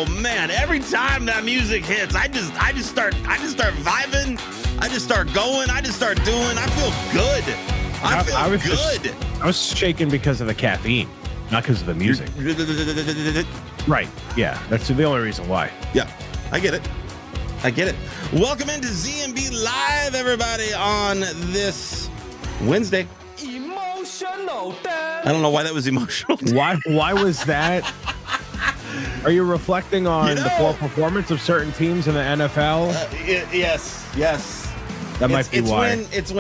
Oh man, every time that music hits, I just start vibing. I just start going. I just start doing. I feel good. I feel good. I was shaking because of the caffeine, not because of the music. Right. Yeah. That's the only reason why. Yeah. I get it. Welcome into ZMB Live, everybody, on this Wednesday. Emotional damage. I don't know why that was emotional. Why was that? Are you reflecting on the poor performance of certain teams in the NFL? Yes. That might be why. It's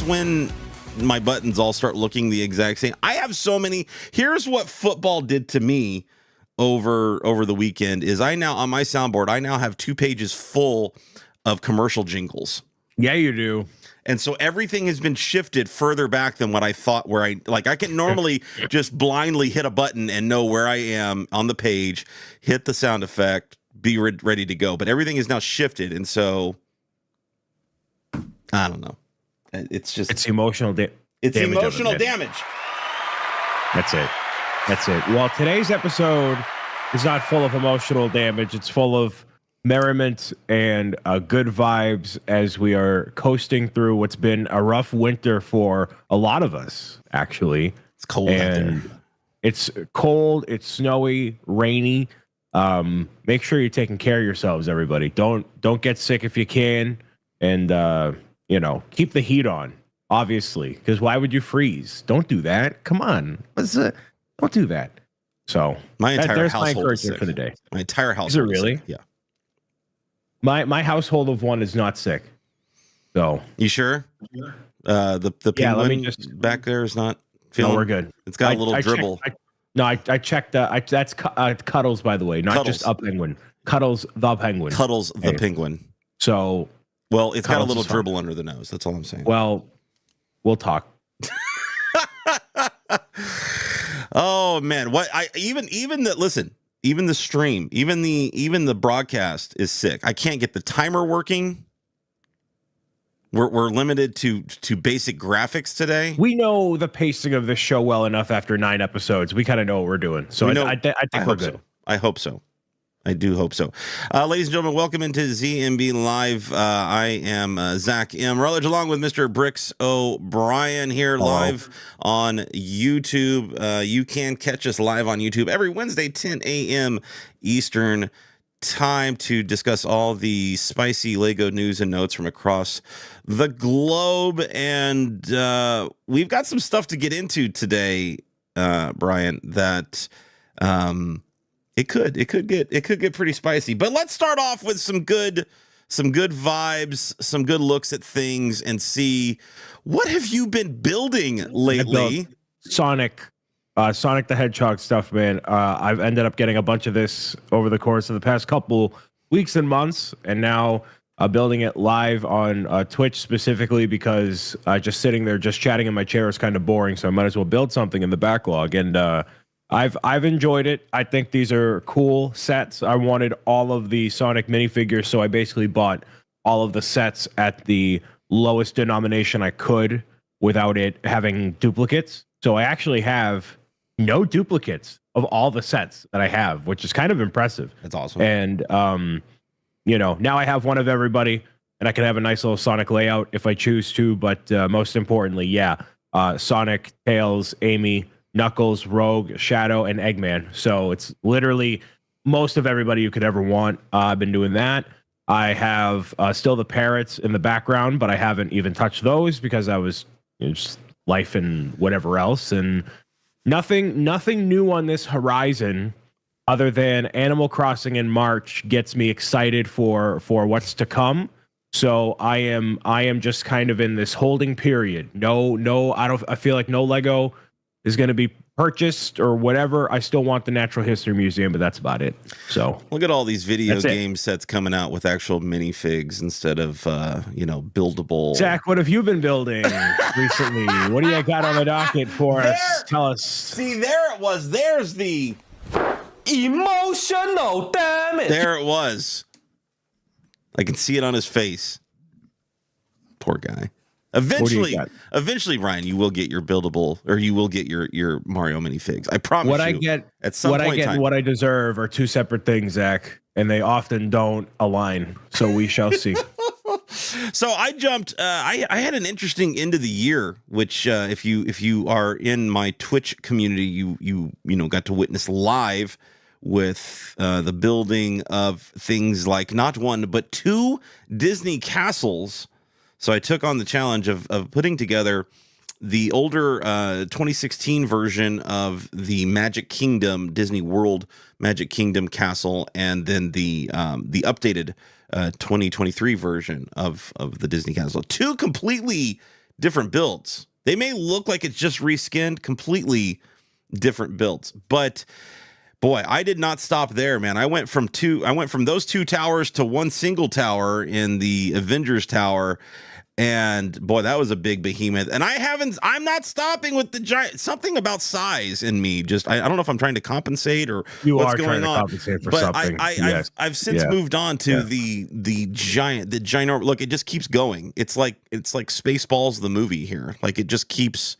when my buttons all start looking the exact same. I have so many. Here's what football did to me over the weekend is I now on my soundboard, I now have 2 pages full of commercial jingles. Yeah, you do. And so everything has been shifted further back than what I thought, where I can normally just blindly hit a button and know where I am on the page, hit the sound effect, be ready to go. But everything is now shifted. And so I don't know. It's emotional damage. It's emotional damage. That's it. Well, today's episode is not full of emotional damage. It's full of merriment and good vibes as we are coasting through what's been a rough winter for a lot of us, actually. It's cold out there. It's cold, it's snowy, rainy. Make sure you're taking care of yourselves, everybody. Don't get sick if you can. And, keep the heat on, obviously, because why would you freeze? Don't do that. Come on. Don't do that. So my entire household my encouragement is sick for the day. My entire household is it really? Is sick. Yeah. My household of one is not sick. So you sure? The penguin back there is not feeling. No, we're good. It's got a little dribble. I checked. That's Cuddles, by the way, not just a penguin. Cuddles the penguin. Cuddles the penguin. So, well, it's got a little dribble under the nose. That's all I'm saying. Well, we'll talk. Oh man, even the stream, even the broadcast is sick. I can't get the timer working. We're limited to basic graphics today. We know the pacing of this show well enough after 9 episodes. We kind of know what we're doing. So I think we're good. I hope so. I do hope so. Ladies and gentlemen, welcome into ZMB Live. I am Zach M. Rutledge, along with Mr. Bricks O'Brien here. Hello. Live on YouTube. You can catch us live on YouTube every Wednesday, 10 a.m. Eastern time, to discuss all the spicy Lego news and notes from across the globe. And we've got some stuff to get into today, Brian, that... It could get pretty spicy, but let's start off with some good vibes, some good looks at things, and see what have you been building lately. Sonic the Hedgehog stuff, man. I've ended up getting a bunch of this over the course of the past couple weeks and months, and now building it live on Twitch specifically because just sitting there, just chatting in my chair is kind of boring, so I might as well build something in the backlog. And I've enjoyed it. I think these are cool sets. I wanted all of the Sonic minifigures, so I basically bought all of the sets at the lowest denomination I could without it having duplicates. So I actually have no duplicates of all the sets that I have, which is kind of impressive. That's awesome. And now I have one of everybody, and I can have a nice little Sonic layout if I choose to. But most importantly, Sonic, Tails, Amy, Knuckles, Rogue, Shadow, and Eggman. So it's literally most of everybody you could ever want. I've been doing that. I have still the parrots in the background, but I haven't even touched those because I was just life and whatever else. And nothing new on this horizon other than Animal Crossing in March gets me excited for what's to come. So I am just kind of in this holding period. I feel like no Lego is going to be purchased or whatever. I still want the Natural History Museum, but that's about it. So look at all these video game sets coming out with actual minifigs instead of buildable. Zach, what have you been building recently? What do you got on the docket for us? Tell us. See, there it was. There's the emotional damage. There it was. I can see it on his face. Poor guy. Eventually, got? eventually, Ryan, you will get your buildable, or you will get your Mario minifigs. I promise What you. I get, At some what I point in get, time. and what I deserve are two separate things, Zach, and they often don't align. So we shall see. So I jumped. I had an interesting end of the year, which if you are in my Twitch community, you got to witness live with the building of things like not one but two Disney castles. So I took on the challenge of putting together the older 2016 version of the Magic Kingdom Disney World Magic Kingdom castle, and then the updated 2023 version of the Disney castle. Two completely different builds. They may look like it's just reskinned, completely different builds. But boy, I did not stop there, man. I went from those two towers to one single tower in the Avengers Tower. And boy, that was a big behemoth. And I'm not stopping with the giant. Something about size in me. Just I don't know if I'm trying to compensate or You what's are going trying to on. compensate for But something. Yes. I've since moved on to the ginormous. Look, it just keeps going. It's like Spaceballs the movie here. Like it just keeps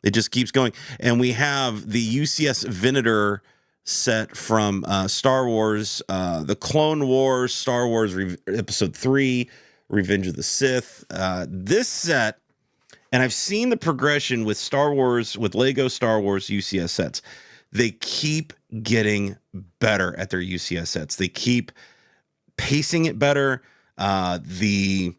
going. And we have the UCS Venator set from Star Wars, the Clone Wars, Star Wars Episode 3. Revenge of the Sith. This set, and I've seen the progression with Lego Star Wars UCS sets. They keep getting better at their UCS sets. They keep pacing it better. It's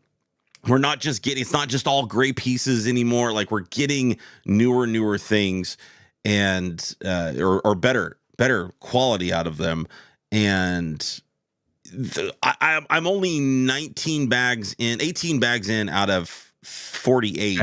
not just all gray pieces anymore. Like we're getting newer things and or better quality out of them. And I'm only 18 bags in out of 48.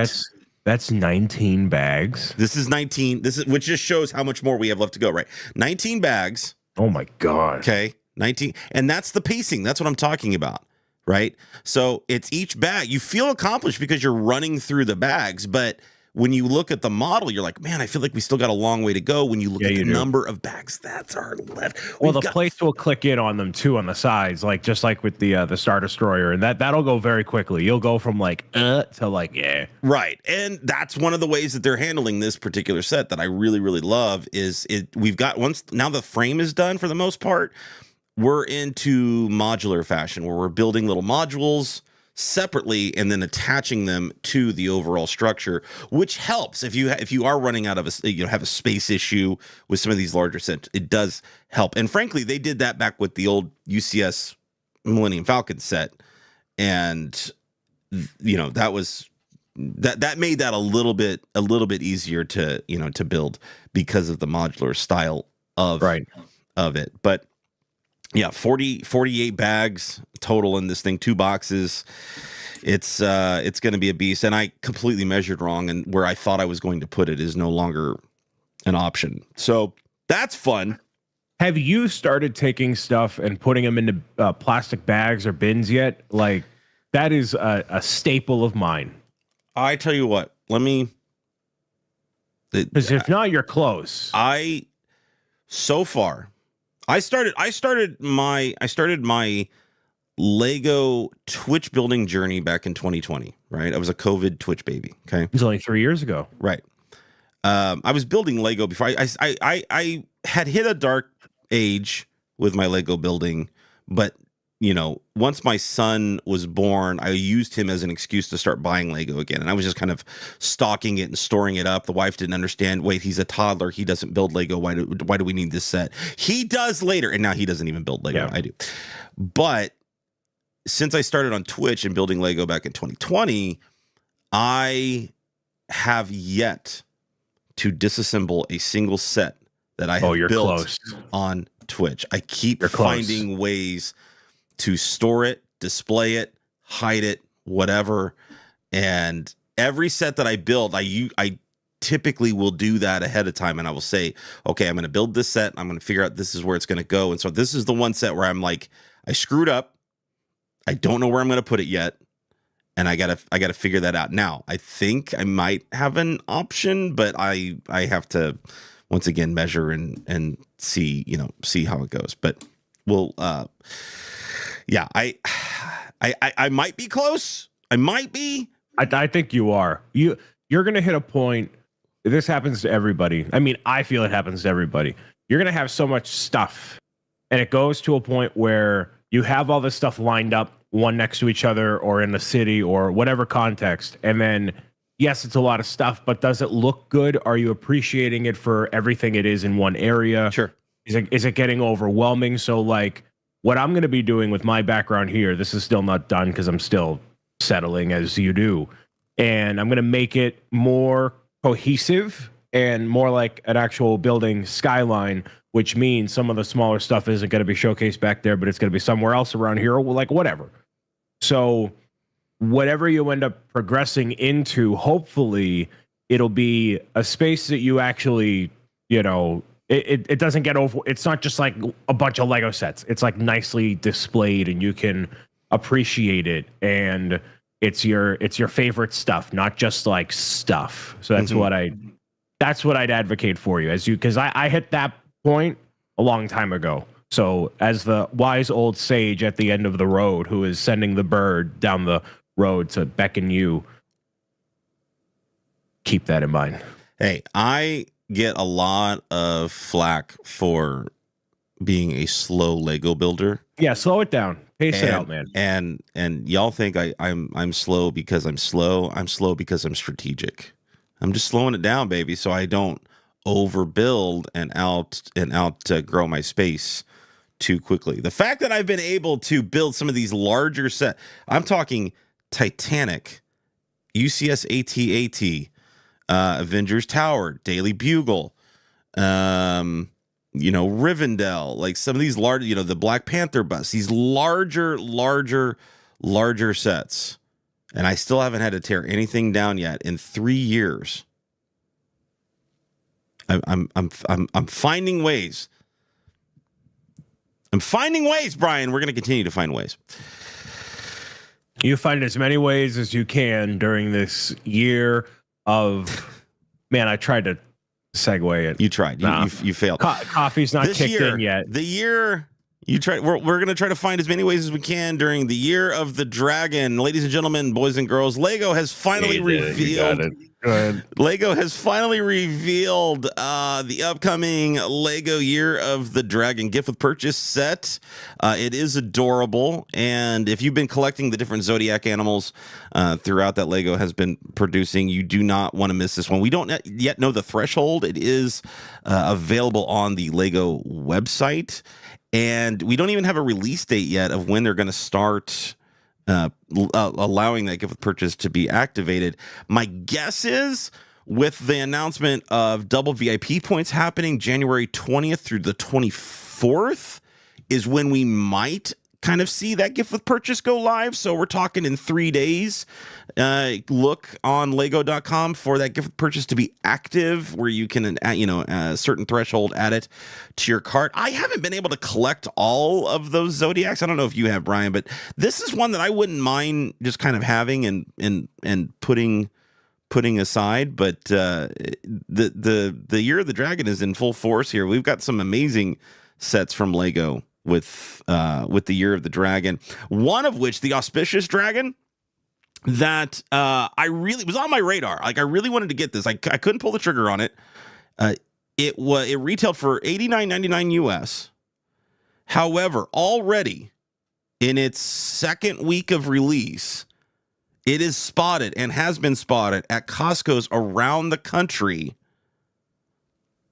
That's 19 bags. This is 19. Which just shows how much more we have left to go, right? 19 bags. Oh my God. Okay. 19. And that's the pacing. That's what I'm talking about, right? So it's each bag. You feel accomplished because you're running through the bags, but when you look at the model, you're like, man, I feel like we still got a long way to go. When you look at the number of bags that's our left. Well, the plates will click in on them too on the sides, like just like with the Star Destroyer, and that'll go very quickly. You'll go from to right. And that's one of the ways that they're handling this particular set that I really, really love is we've got now the frame is done for the most part. We're into modular fashion where we're building little modules separately and then attaching them to the overall structure, which helps if you are running out of have a space issue with some of these larger sets. It does help. And frankly, they did that back with the old UCS Millennium Falcon set, and that made that a little bit easier to build because of the modular style of it. But yeah, 48 bags total in this thing, 2 boxes. It's going to be a beast. And I completely measured wrong, and where I thought I was going to put it is no longer an option. So that's fun. Have you started taking stuff and putting them into plastic bags or bins yet? Like that is a staple of mine. I tell you what, because if not, you're close. So far, I started my Lego Twitch building journey back in 2020, right? I was a COVID Twitch baby. Okay. It was only 3 years ago. Right. I was building Lego before I had hit a dark age with my Lego building, but once my son was born, I used him as an excuse to start buying Lego again. And I was just kind of stocking it and storing it up. The wife didn't understand. Wait, he's a toddler. He doesn't build Lego. Why do we need this set? He does later. And now he doesn't even build Lego. Yeah. I do. But since I started on Twitch and building Lego back in 2020, I have yet to disassemble a single set that I have built on Twitch. I keep finding ways to store it, display it, hide it, whatever. And every set that I build, I typically will do that ahead of time. And I will say, okay, I'm going to build this set. I'm going to figure out this is where it's going to go. And so this is the one set where I'm like, I screwed up. I don't know where I'm going to put it yet. And I gotta figure that out. Now, I think I might have an option, but I have to once again measure and see how it goes. But we'll yeah, I might be close. I might be, I think you are. You're gonna hit a point. This happens to everybody. I mean, I feel it happens to everybody. You're gonna have so much stuff, and it goes to a point where you have all this stuff lined up, one next to each other, or in the city, or whatever context, and then yes, it's a lot of stuff, but does it look good? Are you appreciating it for everything it is in one area? Sure. Is it getting overwhelming? So like what I'm going to be doing with my background here, this is still not done because I'm still settling as you do. And I'm going to make it more cohesive and more like an actual building skyline, which means some of the smaller stuff isn't going to be showcased back there, but it's going to be somewhere else around here, like whatever. So whatever you end up progressing into, hopefully it'll be a space that you actually, it doesn't get over. It's not just like a bunch of Lego sets. It's like nicely displayed and you can appreciate it. And it's your favorite stuff, not just like stuff. So that's what I'd advocate for you because I hit that point a long time ago. So as the wise old sage at the end of the road, who is sending the bird down the road to beckon you, keep that in mind. Hey, I get a lot of flack for being a slow Lego builder. Yeah, slow it down. Pace it out, man. And y'all think I'm slow because I'm slow. I'm slow because I'm strategic. I'm just slowing it down, baby, so I don't overbuild and outgrow my space too quickly. The fact that I've been able to build some of these larger set, I'm talking Titanic, UCS AT-AT, Avengers Tower, Daily Bugle, Rivendell, like some of these large, the Black Panther bus, these larger sets. And I still haven't had to tear anything down yet in 3 years. I'm finding ways. I'm finding ways, Brian. We're going to continue to find ways. You find as many ways as you can during this year of, man, I tried to segue it. You tried. You failed. Coffee's not kicked in yet. The year you try. We're going to try to find as many ways as we can during the year of the dragon. Ladies and gentlemen, boys and girls, Lego has finally revealed. Go ahead. Lego has finally revealed the upcoming Lego Year of the Dragon gift with purchase set. It is adorable, and if you've been collecting the different zodiac animals throughout that Lego has been producing, you do not want to miss this one. We don't yet know the threshold. It is available on the Lego website, and we don't even have a release date yet of when they're going to start allowing that gift with purchase to be activated. My guess is with the announcement of double VIP points happening January 20th through the 24th is when we might kind of see that gift with purchase go live. So we're talking in 3 days. Look on lego.com for that gift with purchase to be active, where you can, a certain threshold, add it to your cart. I haven't been able to collect all of those Zodiacs. I don't know if you have, Brian, but this is one that I wouldn't mind just kind of having and putting aside. But the Year of the Dragon is in full force here. We've got some amazing sets from Lego with the Year of the Dragon, one of which, the Auspicious Dragon, that I really was on my radar. Like, I really wanted to get this. I couldn't pull the trigger on it. It retailed for $89.99 US. However, already in its second week of release, it is spotted and has been spotted at Costco's around the country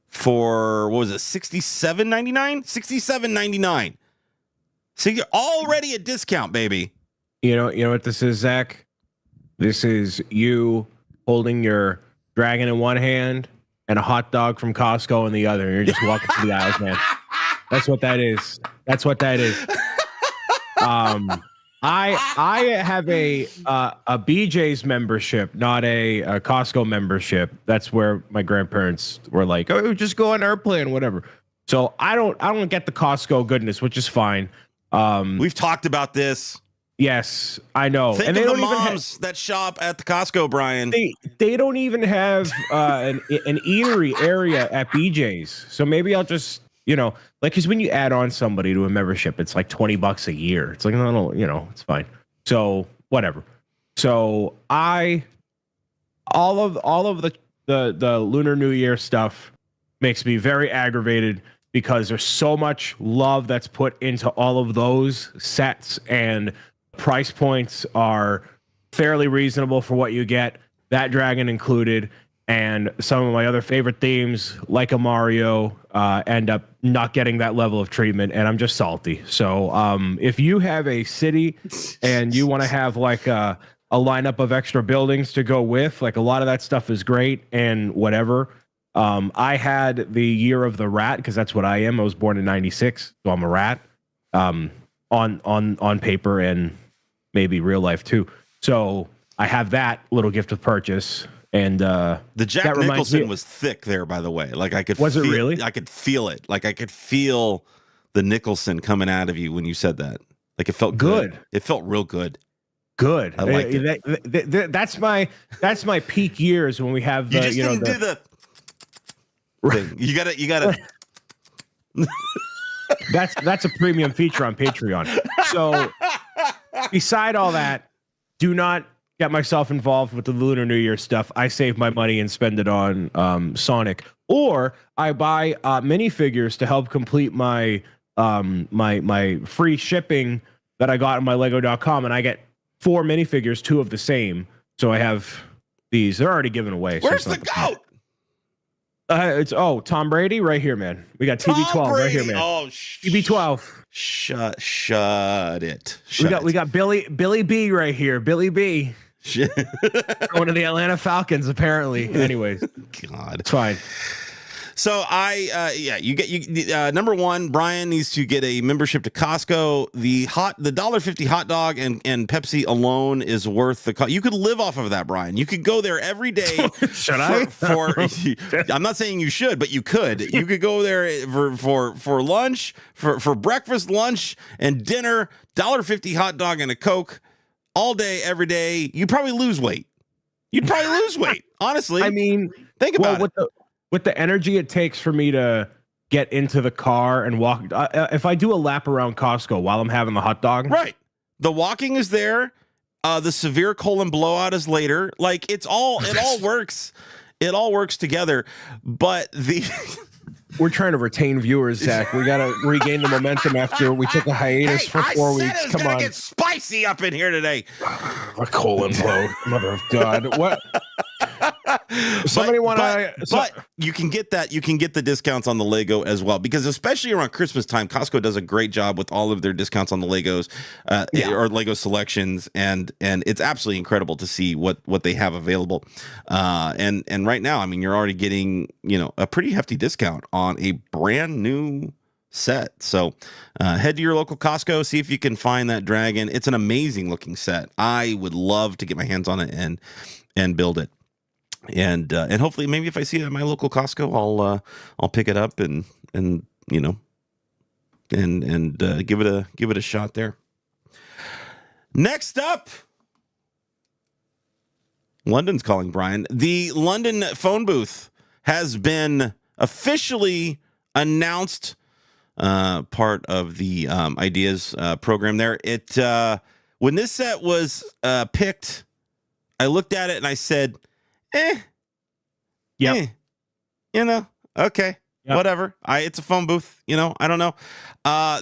for, what was it, $67.99? $67.99. So you're already a discount, baby. You know what this is, Zach? This is you holding your dragon in one hand and a hot dog from Costco in the other, and you're just walking through the aisles, man. That's what that is. That's what that is. I have a BJ's membership, not a Costco membership. That's where my grandparents were like, "Oh, just go on airplane, whatever." So I don't get the Costco goodness, which is fine. We've talked about this. Yes, I know. Think and of they the don't moms that shop at the Costco, Brian. They don't even have an eatery area at BJ's. So maybe I'll just, because when you add on somebody to a membership, it's like $20 a year. It's like, no, it's fine. So whatever. So all of the Lunar New Year stuff makes me very aggravated because there's so much love that's put into all of those sets, and price points are fairly reasonable for what you get, that dragon included. And some of my other favorite themes, like a Mario, end up not getting that level of treatment, and I'm just salty. So if you have a city and you want to have like a lineup of extra buildings to go with, like, a lot of that stuff is great and whatever. I had the Year of the Rat because that's what I am. I was born in '96, so I'm a rat, on paper and maybe real life too. So I have that little gift of purchase. And the Jack Nicholson was thick there, by the way. Like, I could Was it really? I could feel it. Like, I could feel the Nicholson coming out of you when you said that. Like, it felt good. It felt real good. Good. I liked it. That's my peak years when we have the, You just didn't do the thing. You gotta that's a premium feature on Patreon. So beside all that, do not get myself involved with the Lunar New Year stuff. I save my money and spend it on Sonic, or I buy minifigures to help complete my my free shipping that I got on my Lego.com, and I get 4 minifigures, 2 of the same. So I have these. They're already given away. Where's so the goat? It's Tom Brady right here, man. We got TB12 right here, man. Oh, TB12. Shut it. We got Billy B right here. Billy B. Going to the Atlanta Falcons, apparently. Anyways, God, it's fine. So number one, Brian needs to get a membership to Costco. The $1.50 hot dog and Pepsi alone is worth the cost. You could live off of that, Brian. You could go there every day. Should I? I'm not saying you should, but you could. You could go there for lunch, for breakfast, lunch, and dinner. $1.50 hot dog and a Coke all day, every day. You probably lose weight. You'd probably lose weight. Honestly, I mean, think about it. With the energy it takes for me to get into the car and walk, if I do a lap around Costco while I'm having the hot dog, right? The walking is there. The severe colon blowout is later. Like, it all works. It all works together. But we're trying to retain viewers, Zach. We got to regain the momentum after we took a hiatus for 4 weeks. I said it's gonna get spicy up in here today. A colon blow, mother of God! What? Somebody want to? But you can get that. You can get the discounts on the Lego as well, because especially around Christmas time, Costco does a great job with all of their discounts on the Legos or Lego selections, and it's absolutely incredible to see what they have available. And right now, I mean, you're already getting a pretty hefty discount on a brand new set. So head to your local Costco, see if you can find that dragon. It's an amazing looking set. I would love to get my hands on it and build it. And hopefully, maybe if I see it at my local Costco, I'll pick it up and give it a shot there. Next up, London's calling, Brian. The London phone booth has been officially announced, part of the ideas program there. It when this set was picked, I looked at it and I said, okay, whatever. It's a phone booth, I don't know.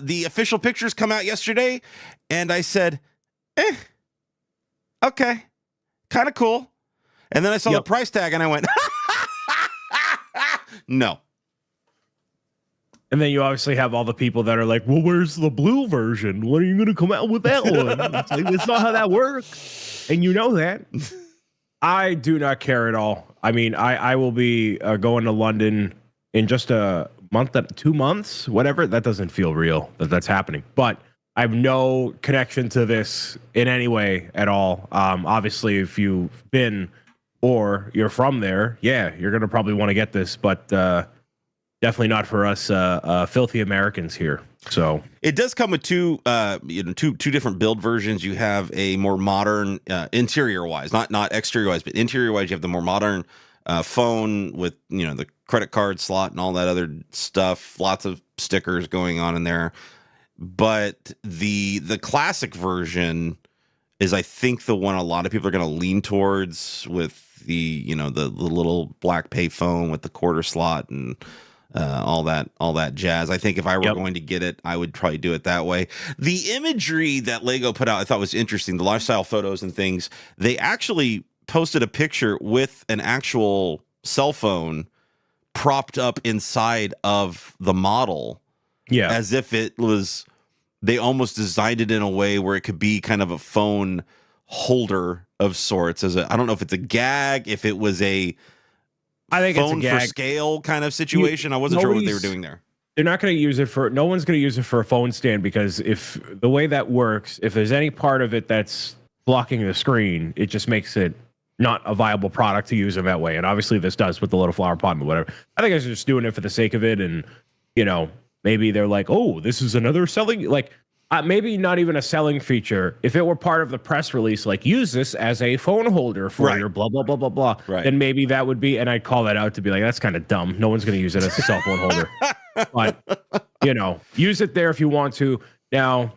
The official pictures come out yesterday, and I said, okay, kind of cool. And then I saw the price tag, and I went, no. And then you obviously have all the people that are like, well, where's the blue version? When are you going to come out with that one? It's like, that's not how that works. And you know that. I do not care at all. I mean, I will be going to London in just a month, 2 months, whatever. That doesn't feel real that's happening. But I have no connection to this in any way at all. Obviously, if you've been or you're from there, yeah, you're going to probably want to get this. But definitely not for us filthy Americans here. So it does come with two different build versions. You have a more modern interior wise, not exterior wise, but interior wise. You have the more modern phone with the credit card slot and all that other stuff. Lots of stickers going on in there. But the classic version is I think the one a lot of people are going to lean towards with the the little black payphone with the quarter slot and all that jazz. I think if I were going to get it, I would probably do it that way. The imagery that Lego put out, I thought was interesting. The lifestyle photos and things. They actually posted a picture with an actual cell phone propped up inside of the model, as if it was. They almost designed it in a way where it could be kind of a phone holder of sorts. I don't know if it's a gag, if it was a phone for scale kind of situation. I wasn't sure what they were doing there. They're not going to use it for. No one's going to use it for a phone stand, because if the way that works, if there's any part of it that's blocking the screen, it just makes it not a viable product to use in that way. And obviously this does with the little flower pot and whatever. I think they're just doing it for the sake of it, and maybe they're like, oh, this is another selling, like maybe not even a selling feature. If it were part of the press release, like use this as a phone holder for your blah, blah, blah, blah, blah, then maybe that would be, and I'd call that out to be like, that's kind of dumb. No one's going to use it as a cell phone holder. But, use it there if you want to. Now,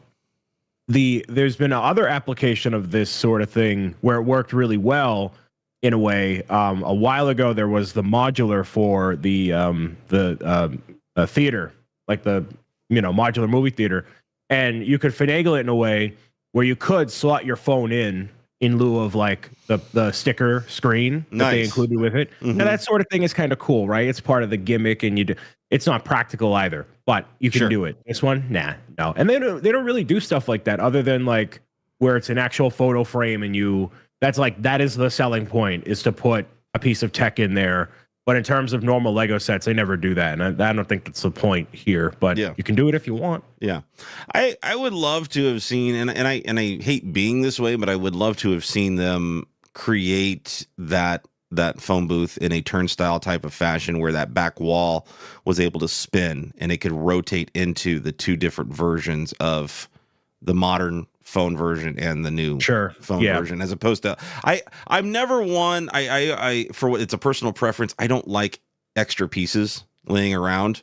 there's been another application of this sort of thing where it worked really well in a way. A while ago, there was the modular for the theater, like the modular movie theater, and you could finagle it in a way where you could slot your phone in lieu of like the sticker screen that they included with it. Now that sort of thing is kind of cool, right? It's part of the gimmick, and it's not practical either, but you can do it. This one, no, and they don't really do stuff like that other than like where it's an actual photo frame, and that is the selling point, is to put a piece of tech in there. But in terms of normal Lego sets, they never do that, and I don't think that's the point here. But you can do it if you want. Yeah, I would love to have seen, and I hate being this way, but I would love to have seen them create that phone booth in a turnstile type of fashion, where that back wall was able to spin and it could rotate into the two different versions of the modern phone version and the new phone version, as opposed to I'm never one. I for what it's a personal preference. I don't like extra pieces laying around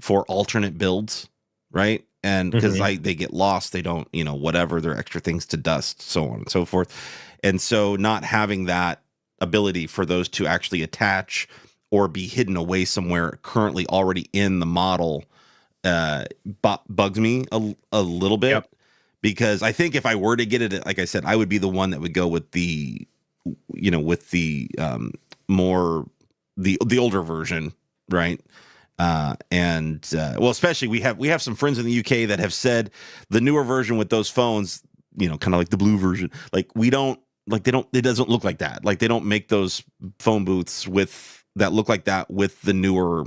for alternate builds, right? And because they get lost, they don't, whatever, they're extra things to dust, so on and so forth. And so not having that ability for those to actually attach or be hidden away somewhere currently already in the model bugs me a little bit. Because I think if I were to get it, like I said, I would be the one that would go with the older version, right? Especially we have some friends in the UK that have said the newer version with those phones, kind of like the blue version, like it doesn't look like that. Like they don't make those phone booths that look like that with the newer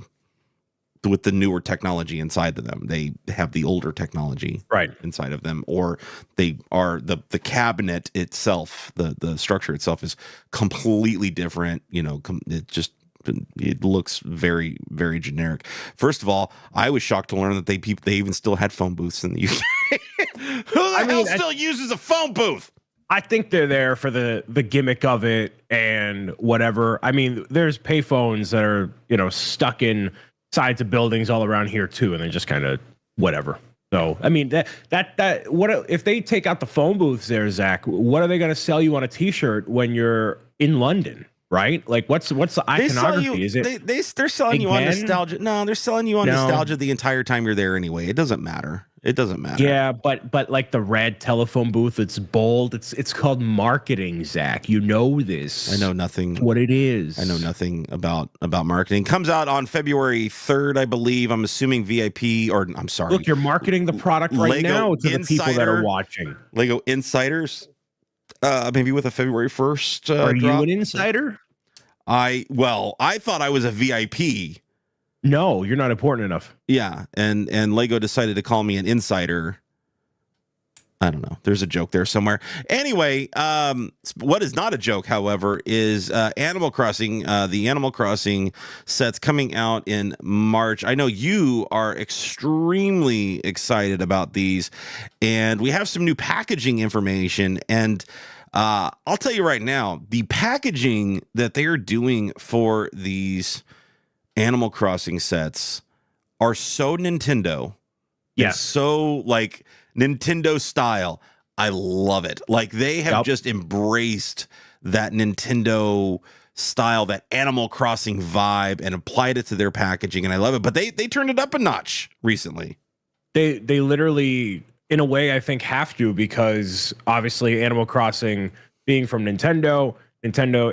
technology inside of them. They have the older technology inside of them, or they are the cabinet itself, the structure itself is completely different. It looks very, very generic. First of all, I was shocked to learn that they even still had phone booths in the UK. Who the hell still uses a phone booth? I think they're there for the gimmick of it and whatever. I mean, there's payphones that are, stuck in sides of buildings all around here too, and they're just kind of whatever. So, I mean, what if they take out the phone booths there, Zach? What are they going to sell you on a T-shirt when you're in London, right? Like, what's the iconography? They're selling you on nostalgia. No, they're selling you on nostalgia the entire time you're there anyway. It doesn't matter. It doesn't matter. Yeah, but like the red telephone booth, it's bold. It's called marketing, Zach. You know this. I know nothing. What it is. I know nothing about marketing. Comes out on February 3rd, I believe. I'm assuming VIP, or I'm sorry. Look, you're marketing the product right Lego now to the people that are watching. Lego Insiders, maybe with a February 1st. Are you an insider? I thought I was a VIP. No, you're not important enough. Yeah, and Lego decided to call me an insider. I don't know. There's a joke there somewhere. Anyway, what is not a joke, however, is Animal Crossing. The Animal Crossing sets coming out in March. I know you are extremely excited about these, and we have some new packaging information. And I'll tell you right now, the packaging that they are doing for these Animal Crossing sets are so Nintendo. Yeah. So like Nintendo style. I love it. Like they have just embraced that Nintendo style, that Animal Crossing vibe, and applied it to their packaging, and I love it. But they turned it up a notch recently. They literally, in a way, I think have to, because obviously Animal Crossing being from Nintendo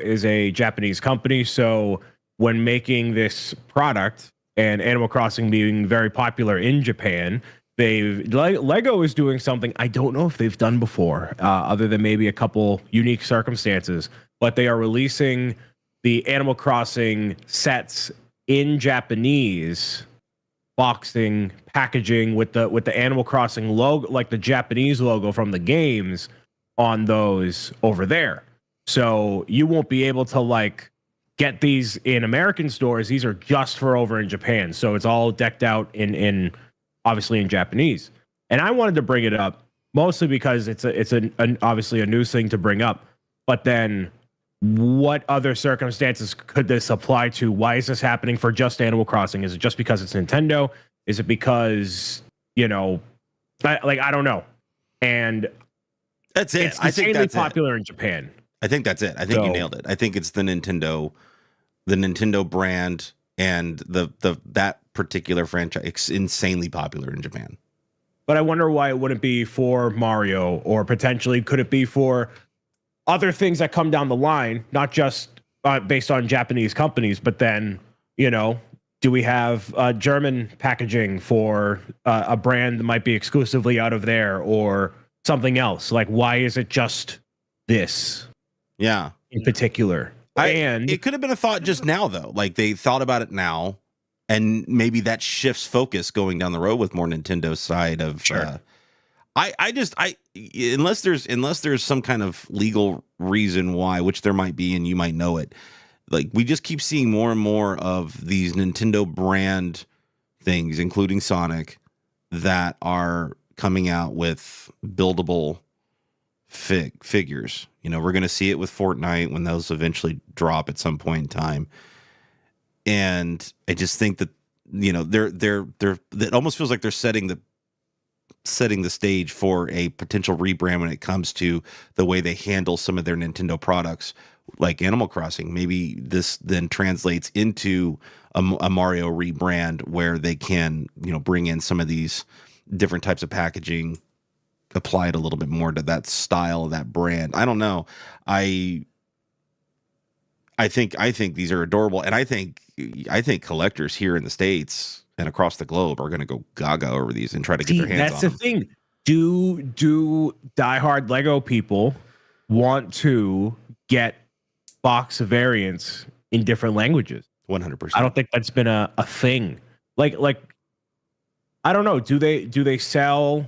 is a Japanese company. So when making this product and Animal Crossing being very popular in Japan, Lego is doing something I don't know if they've done before, other than maybe a couple unique circumstances. But they are releasing the Animal Crossing sets in Japanese boxing, packaging with the Animal Crossing logo, like the Japanese logo from the games on those over there. So you won't be able to like get these in American stores. These are just for over in Japan. So it's all decked out in obviously in Japanese. And I wanted to bring it up mostly because it's obviously a news thing to bring up. But then what other circumstances could this apply to? Why is this happening for just Animal Crossing? Is it just because it's Nintendo? Is it because, I don't know. And that's it. It's insanely popular in Japan. I think that's it. I think you nailed it. I think it's the Nintendo brand, and that particular franchise. It's insanely popular in Japan. But I wonder why it wouldn't be for Mario, or potentially could it be for other things that come down the line, not just based on Japanese companies, but then, do we have German packaging for a brand that might be exclusively out of there, or something else? Like, why is it just this? Yeah. In particular. And it could have been a thought just now, though. Like they thought about it now, and maybe that shifts focus going down the road with more Nintendo side of. Sure. Unless there's some kind of legal reason why, which there might be, and you might know it. Like we just keep seeing more and more of these Nintendo brand things, including Sonic, that are coming out with buildable figures. We're going to see it with Fortnite when those eventually drop at some point in time. And I just think that, they're it almost feels like they're setting the stage for a potential rebrand when it comes to the way they handle some of their Nintendo products, like Animal Crossing. Maybe this then translates into a Mario rebrand where they can, bring in some of these different types of packaging, apply it a little bit more to that style of that brand. I don't know. I think these are adorable, and I think collectors here in the States and across the globe are going to go gaga over these and try to get their hands on them. That's the thing. Do diehard Lego people want to get box variants in different languages? 100%. I don't think that's been a thing. Like I don't know. Do they sell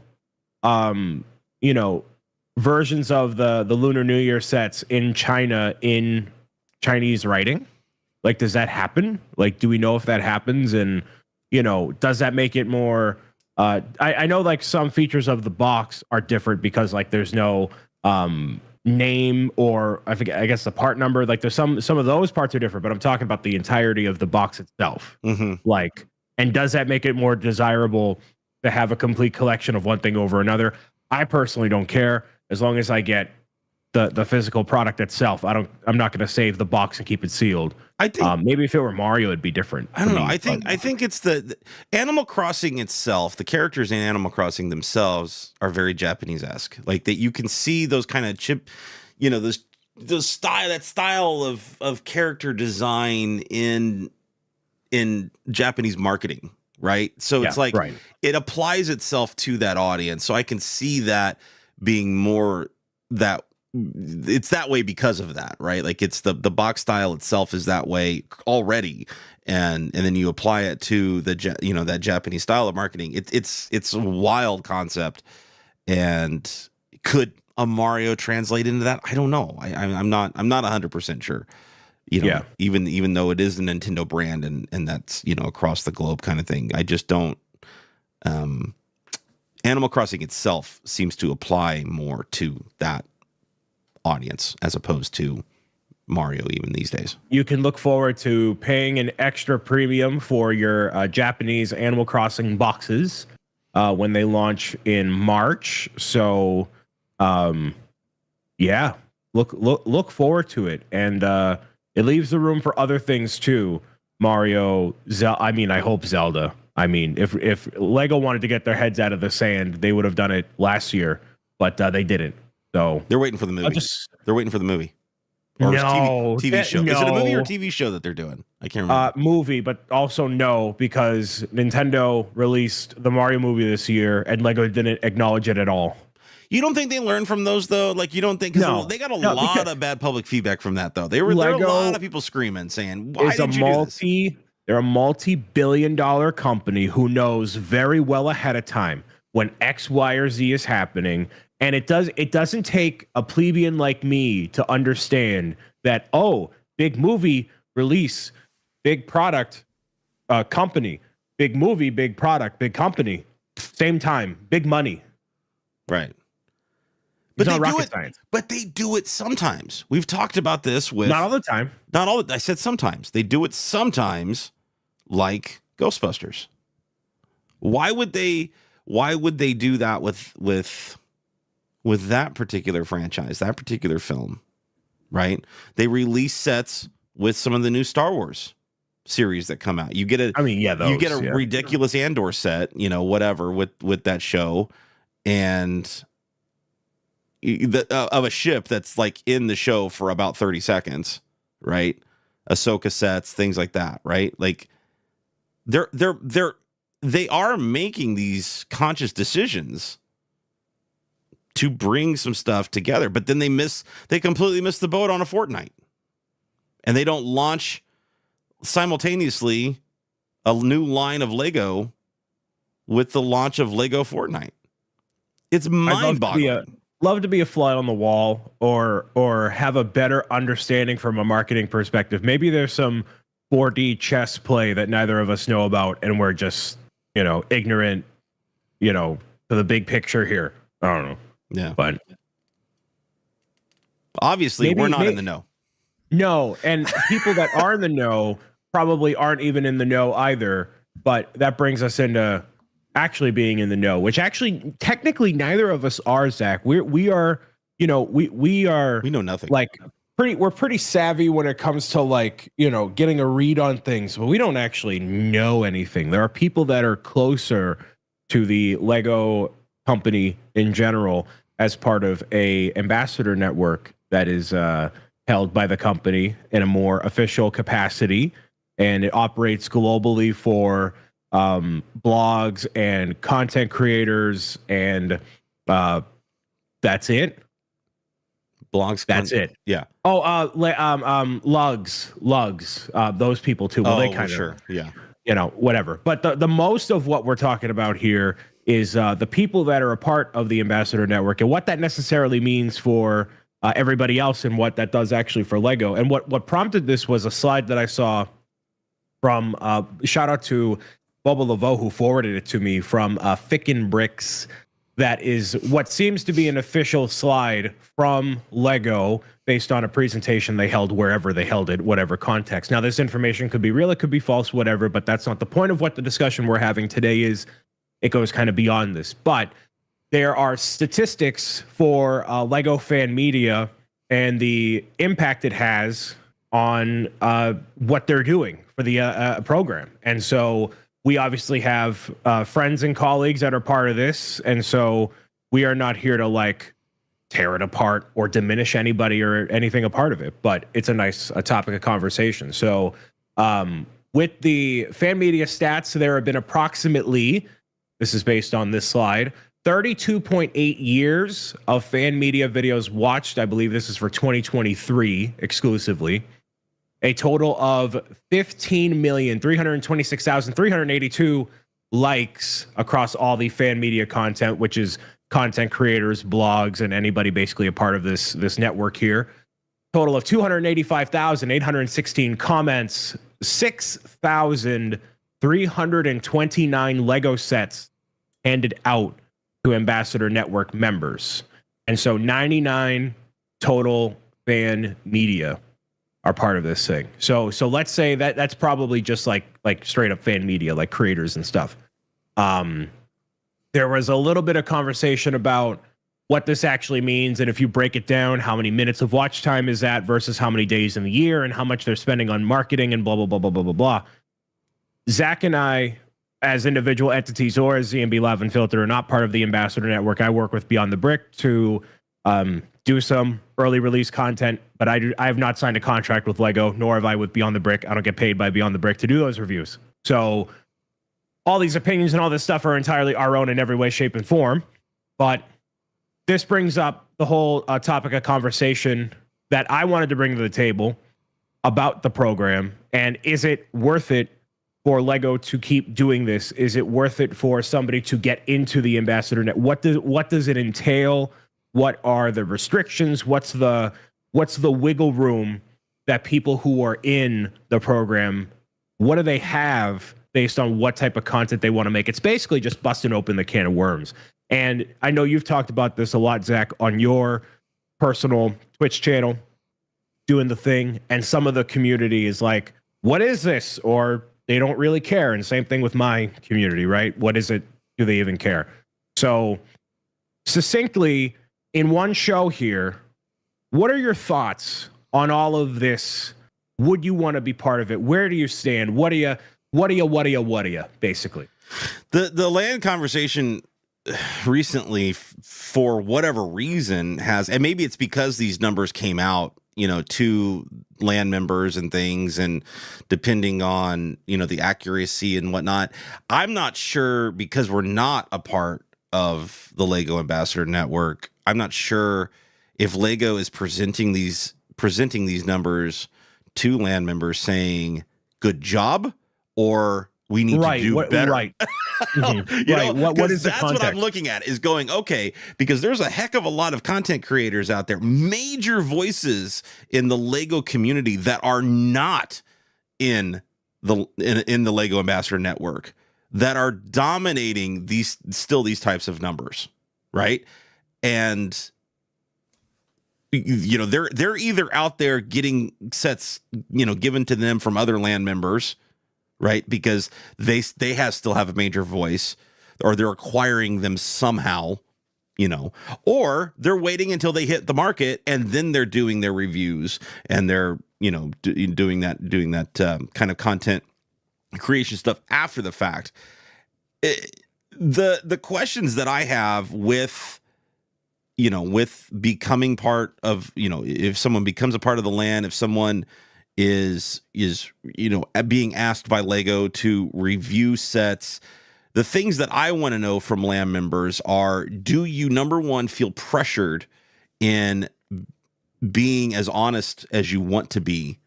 versions of the Lunar New Year sets in China in Chinese writing? Like, does that happen? Like, do we know if that happens? And does that make it more? I know like some features of the box are different because like there's no name, or I guess the part number. Like there's some of those parts are different, but I'm talking about the entirety of the box itself. Mm-hmm. Like, and does that make it more desirable to have a complete collection of one thing over another? I personally don't care, as long as I get the physical product itself. I'm not going to save the box and keep it sealed. I think maybe if it were Mario, it'd be different. I don't know. I think it's the Animal Crossing itself. The characters in Animal Crossing themselves are very Japanese-esque. Like that, you can see those kind of those style of character design in Japanese marketing, right? So it's like it applies itself to that audience. So I can see that being more that. It's that way because of that, right? Like it's the box style itself is that way already, and then you apply it to that Japanese style of marketing. It's a wild concept, and could a Mario translate into that? I don't know. I'm not 100% sure. Even though it is a Nintendo brand and that's across the globe kind of thing, I just don't. Animal Crossing itself seems to apply more to that audience as opposed to Mario even these days. You can look forward to paying an extra premium for your Japanese Animal Crossing boxes when they launch in March. So Yeah, look forward to it, and it leaves the room for other things too. Mario, I mean, I hope Zelda. I mean, if Lego wanted to get their heads out of the sand, they would have done it last year, but they didn't. So They're waiting for the movie. They're waiting for the movie. Or TV show. No. Is it a movie or TV show that they're doing? I can't remember. Movie, but also no, because Nintendo released the Mario movie this year, and Lego didn't acknowledge it at all. You don't think they learned from those though? Like you don't think? Because they got a lot of bad public feedback from that though. There were a lot of people screaming, saying, "Why did you do this?" They're a multi-billion-dollar company who knows very well ahead of time when X, Y, or Z is happening. And it doesn't take a plebeian like me to understand that, big movie release, big product company, big movie, big product, big company, same time, big money. Right. But it's not rocket science. But they do it sometimes. We've talked about this with not all the time. Not all. I said sometimes. They do it sometimes, like Ghostbusters. Why would they do that with that particular franchise, that particular film, right? They release sets with some of the new Star Wars series that come out. You get a ridiculous Andor set, whatever with that show, and of a ship that's like in the show for about 30 seconds, right? Ahsoka sets, things like that, right? Like they are making these conscious decisions to bring some stuff together, but then they completely miss the boat on a Fortnite, and they don't launch simultaneously a new line of Lego with the launch of Lego Fortnite. It's mind-boggling. Love to be a fly on the wall, or have a better understanding from a marketing perspective. Maybe there's some 4D chess play that neither of us know about, and we're just ignorant, to the big picture here. I don't know. Yeah, but obviously we're not in the know. No, and people that are in the know probably aren't even in the know either. But that brings us into actually being in the know, which actually technically neither of us are, Zach. We are, we know nothing. Like we're pretty savvy when it comes to getting a read on things, but we don't actually know anything. There are people that are closer to the Lego company in general as part of a ambassador network that is held by the company in a more official capacity, and it operates globally for blogs and content creators, and that's it. Blogs, that's it. Yeah. Lugs, those people too. Well, they kind of, yeah, whatever. But the most of what we're talking about here is the people that are a part of the ambassador network, and what that necessarily means for everybody else, and what that does actually for Lego. And what prompted this was a slide that I saw from shout out to Bubba Laveau, who forwarded it to me, from Ficken Bricks. That is what seems to be an official slide from Lego based on a presentation they held wherever they held it, whatever context. Now, this information could be real, it could be false, whatever, but that's not the point of what the discussion we're having today is. It goes kind of beyond this. But there are statistics for Lego fan media and the impact it has on what they're doing for the program. And so we obviously have friends and colleagues that are part of this. And so we are not here to tear it apart or diminish anybody or anything a part of it. But it's a topic of conversation. So with the fan media stats, there have been approximately, this is based on this slide, 32.8 years of fan media videos watched. I believe this is for 2023 exclusively. A total of 15,326,382 likes across all the fan media content, which is content creators, blogs, and anybody basically a part of this network here. Total of 285,816 comments, 6,329 Lego sets handed out to Ambassador Network members. And so 99 total fan media are part of this thing. So let's say that's probably just like straight up fan media, like creators and stuff. There was a little bit of conversation about what this actually means. And if you break it down, how many minutes of watch time is that versus how many days in the year and how much they're spending on marketing and blah, blah, blah, blah, blah, blah, blah. Zach and I, as individual entities or as ZMB Live Unfiltered, are not part of the Ambassador Network. I work with Beyond the Brick to do some early release content, but I have not signed a contract with Lego, nor have I with Beyond the Brick. I don't get paid by Beyond the Brick to do those reviews. So all these opinions and all this stuff are entirely our own in every way, shape, and form. But this brings up the whole topic of conversation that I wanted to bring to the table about the program. And is it worth it for Lego to keep doing this? Is it worth it for somebody to get into the Ambassador Net? What does it entail? What are the restrictions? What's the wiggle room that people who are in the program, what do they have based on what type of content they want to make? It's basically just busting open the can of worms. And I know you've talked about this a lot, Zach, on your personal Twitch channel, doing the thing. And some of the community is like, what is this? Or they don't really care. And same thing with my community, right? What is it? Do they even care? So succinctly, in one show here, what are your thoughts on all of this? Would you want to be part of it? Where do you stand? What do you, basically? The land conversation recently, for whatever reason, has, and maybe it's because these numbers came out, to land members and things, and depending on, the accuracy and whatnot, I'm not sure, because we're not a part of the Lego Ambassador Network. I'm not sure if Lego is presenting these numbers to land members saying good job, or we need to do better. Right. Right. What is the that's context? what I'm looking at, is going, okay, because there's a heck of a lot of content creators out there, major voices in the Lego community that are not in the Lego Ambassador Network, that are dominating these types of numbers, right? And they're either out there getting sets given to them from other land members, right? Because they still have a major voice, or they're acquiring them somehow, or they're waiting until they hit the market and then they're doing their reviews, and they're doing that kind of content creation stuff after the fact. The questions that I have with becoming part of, if someone becomes a part of the land, if someone is being asked by Lego to review sets, the things that I want to know from land members are, do you, number one, feel pressured in being as honest as you want to be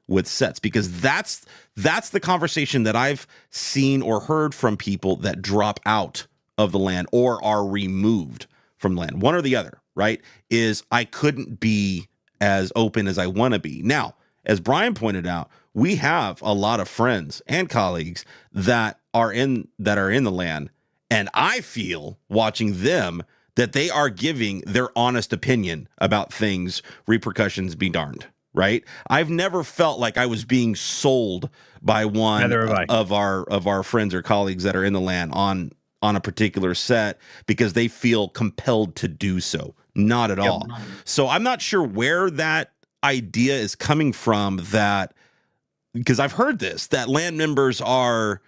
with sets? Because that's the conversation that I've seen or heard from people that drop out of the land or are removed from land. One or the other, right? Is I couldn't be as open as I want to be. Now, as Brian pointed out, we have a lot of friends and colleagues that are in the land, and I feel, watching them, that they are giving their honest opinion about things, repercussions be darned, right? I've never felt like I was being sold by one of our friends or colleagues that are in the land on a particular set because they feel compelled to do so. Not at all. So I'm not sure where that idea is coming from, that, because I've heard this, that land members are,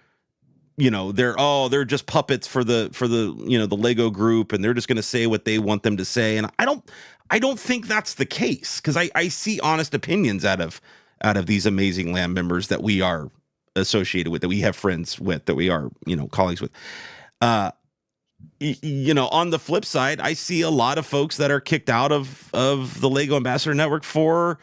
they're just puppets for the the Lego group, and they're just going to say what they want them to say. And I don't think that's the case, because I see honest opinions out of these amazing land members that we are associated with, that we have friends with, that we are, colleagues with. On the flip side, I see a lot of folks that are kicked out of the Lego Ambassador Network for,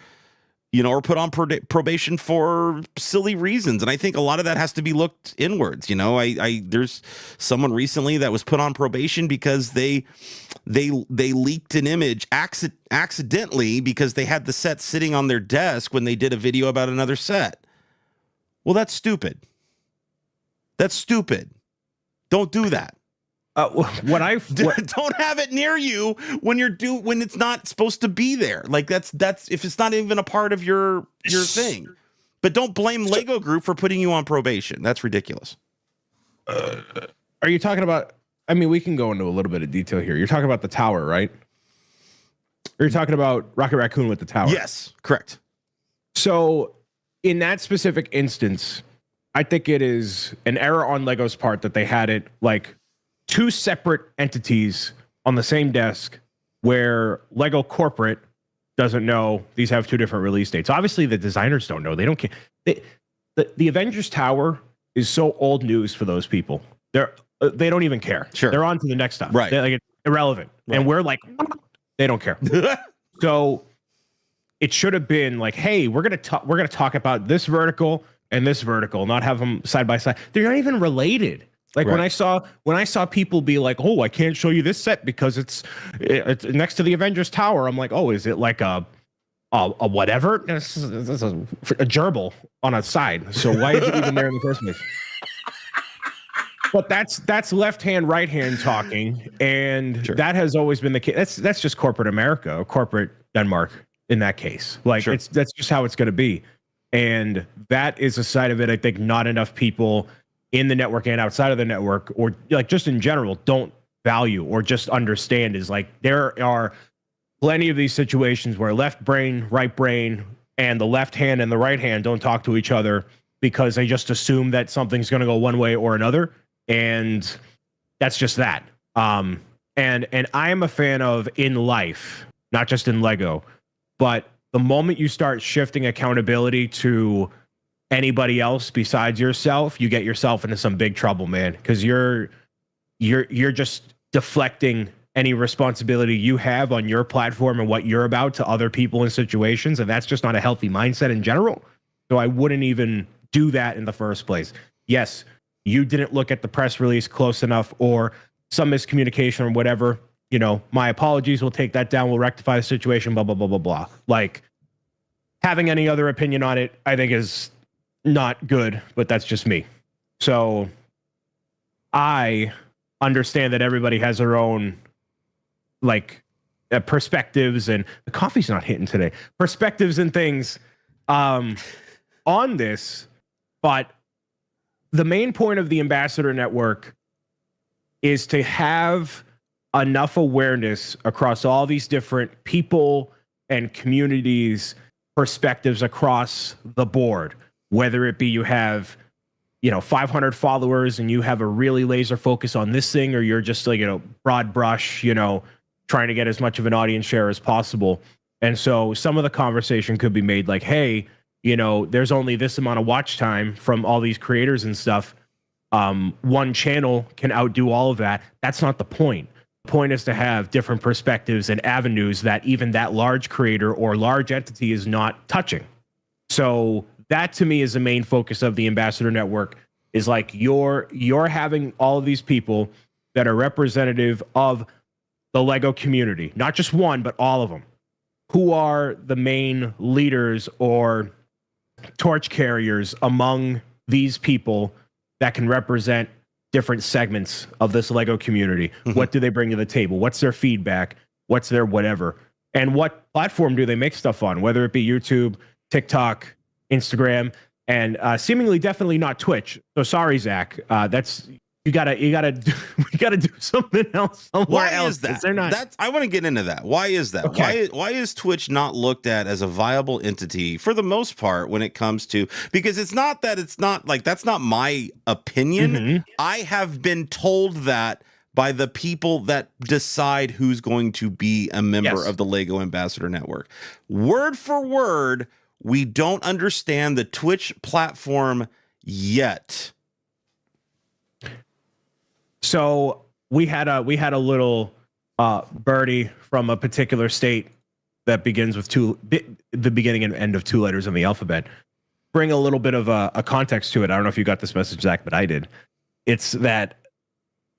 or put on probation for silly reasons. And I think a lot of that has to be looked inwards. There's someone recently that was put on probation because they leaked an image accidentally, because they had the set sitting on their desk when they did a video about another set. Well, that's stupid. That's stupid. Don't do that. Don't have it near you when it's not supposed to be there. Like that's if it's not even a part of your thing. But don't blame Lego Group for putting you on probation. That's ridiculous. Are you talking about? I mean, we can go into a little bit of detail here. You're talking about the tower, right? Or you're talking about Rocket Raccoon with the tower. Yes, correct. So in that specific instance, I think it is an error on Lego's part that they had it like two separate entities on the same desk where Lego corporate doesn't know these have two different release dates. Obviously, the designers don't know. They don't care. The Avengers Tower is so old news for those people. They don't even care. Sure. They're on to the next stuff. Right. They're like, it's irrelevant. Right. And we're like, they don't care. So it should have been like, hey, we're gonna talk about this vertical and this vertical, not have them side by side. They're not even related. Like Right. when I saw people be like, oh, I can't show you this set because it's next to the Avengers Tower. I'm like, oh, is it like a whatever? This is a gerbil on a side. So why is it even there in the first place? But that's left hand, right hand talking, and Sure. that has always been the case. That's just corporate America or corporate Denmark in that case. Like Sure. that's just how it's going to be, and that is a side of it. I think not enough people in the network and outside of the network, or like just in general, don't value or just understand. Is like there are plenty of these situations where left brain, right brain, and the left hand and the right hand don't talk to each other because they just assume that something's going to go one way or another. And that's just that. And I am a fan of in life, not just in Lego, but the moment you start shifting accountability to anybody else besides yourself, you get yourself into some big trouble, man. Because you're just deflecting any responsibility you have on your platform and what you're about to other people and situations, and that's just not a healthy mindset in general. So I wouldn't even do that in the first place. Yes, you didn't look at the press release close enough or some miscommunication or whatever. You know, my apologies. We'll take that down. We'll rectify the situation, blah, blah, blah, blah, blah. Like, having any other opinion on it, I think is not good, but that's just me. So I understand that everybody has their own, like, perspectives, and the coffee's not hitting today. Perspectives and things on this, but the main point of the Ambassador Network is to have enough awareness across all these different people and communities, perspectives across the board, whether it be you have, 500 followers and you have a really laser focus on this thing, or you're just like, broad brush, trying to get as much of an audience share as possible. And so some of the conversation could be made like, hey, there's only this amount of watch time from all these creators and stuff. One channel can outdo all of that. That's not the point. The point is to have different perspectives and avenues that even that large creator or large entity is not touching. So that to me is the main focus of the Ambassador Network, is like you're having all of these people that are representative of the Lego community, not just one, but all of them, who are the main leaders or torch carriers among these people that can represent different segments of this Lego community. Mm-hmm. What do they bring to the table? What's their feedback? What's their whatever? And what platform do they make stuff on? Whether it be YouTube, TikTok, Instagram, and seemingly definitely not Twitch. So sorry, Zach. That's we gotta do something else somewhere else. Why is that? They're not. I want to get into that. Why is that? Okay. Why is Twitch not looked at as a viable entity for the most part when it comes to, because it's not like that's not my opinion. Mm-hmm. I have been told that by the people that decide who's going to be a member of the Lego Ambassador Network. Word for word, we don't understand the Twitch platform yet. So we had a little birdie from a particular state that begins with the beginning and end of two letters in the alphabet. Bring a little bit of a context to it. I don't know if you got this message, Zach, but I did. It's that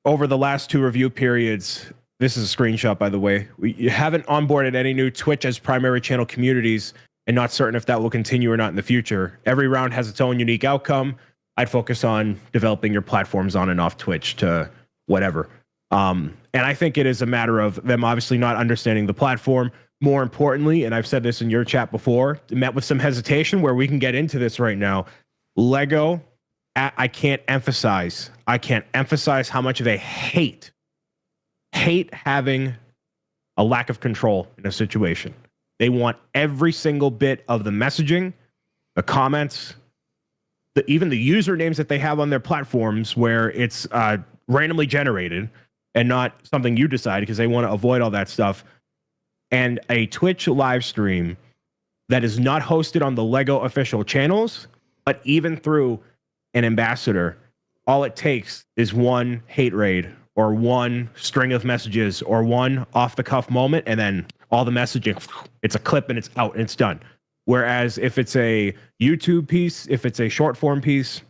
over the last two review periods, this is a screenshot, by the way, you haven't onboarded any new Twitch as primary channel communities, and not certain if that will continue or not in the future. Every round has its own unique outcome. I'd focus on developing your platforms on and off Twitch to whatever. And I think it is a matter of them obviously not understanding the platform. More importantly, and I've said this in your chat before, met with some hesitation where we can get into this right now. Lego, I can't emphasize how much they hate hate having a lack of control in a situation. They want every single bit of the messaging, the comments, even the usernames that they have on their platforms where it's randomly generated and not something you decide, because they want to avoid all that stuff. And a Twitch live stream that is not hosted on the Lego official channels, but even through an ambassador, all it takes is one hate raid or one string of messages or one off the cuff moment, and then all the messaging, it's a clip and it's out and it's done. Whereas if it's a YouTube piece, if it's a short form piece,